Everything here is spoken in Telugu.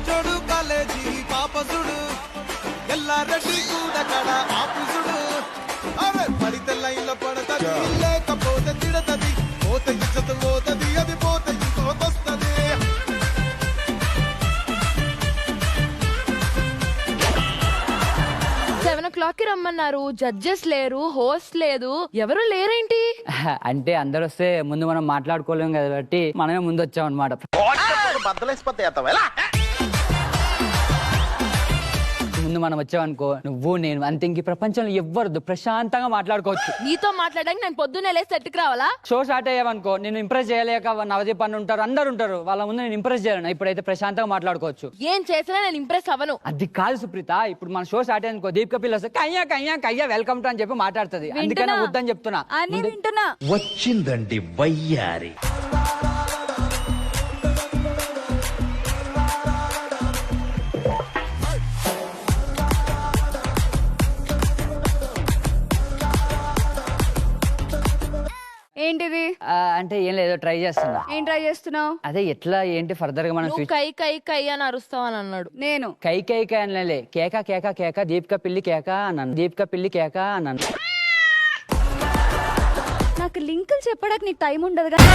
జోడు కాలేజీ పాపసుడు ఎల్లారెడ్డి కూడా కడ ఆపుసుడు అరే పడితే లైన్లో పడతది లేకపోతే తిడతది పోతే ఇచ్చత పోతది అది పోతే ఇంకోతొస్తది 7 o'clock కి రమ్మన్నారు. జడ్జెస్ లేరు, హోస్ట్ లేదు, ఎవరు లేరేంటి? అంటే అందరు వస్తే ముందు మనం మాట్లాడుకోలేం కాబట్టి మనమే ముందు వచ్చాం అనమాట. ముందు మనం వచ్చామనుకో, నువ్వు నేను అంతే, ఇంక ప్రపంచంలో ఎవ్వరు ప్రశాంతంగా మాట్లాడుకోవచ్చు. నీతో మాట్లాడడానికి నేను పొద్దున్నే లేసి సెట్కి రావాలా? షో స్టార్ట్ అయ్యావనుకో, నేను ఇంప్రెస్ చేయలేక నవదీప్ అన్న ఉంటారు, అందరు ఉంటారు, వాళ్ళ ముందు నేను ఇంప్రెస్ చేయను. ఇప్పుడైతే ప్రశాంతంగా మాట్లాడుకోవచ్చు. ఏం చేసినా నేను ఇంప్రెస్ అవ్వను. అది కాదు సుప్రీత, ఇప్పుడు మన షో స్టార్ట్ అయ్యానుకో, దీప్ కపిల్ వస్తే కయ్యా కయ్యా కయ్యా వెల్కమ్ టు అని చెప్పి మాట్లాడుతుంది. అందుకని వద్దని చెప్తున్నా. వచ్చిందండి వయ్యారి. ఏంటిది? అంటే ఏం లేదు, ట్రై చేస్తున్నా. ఏం ట్రై చేస్తున్నావు? అదే ఎట్లా ఏంటి ఫర్దర్ గా మనం కై కై కై అని అరుస్తావని అన్నాడు. నేను కై కై కై అనలే, కేక కేక కేక దీపిక పిల్లి కేక అన్నాను, దీపిక పిల్లి కేక అన్నాను. నాకు లింకులు చెప్పడానికి నీకు టైం ఉండదు కదా.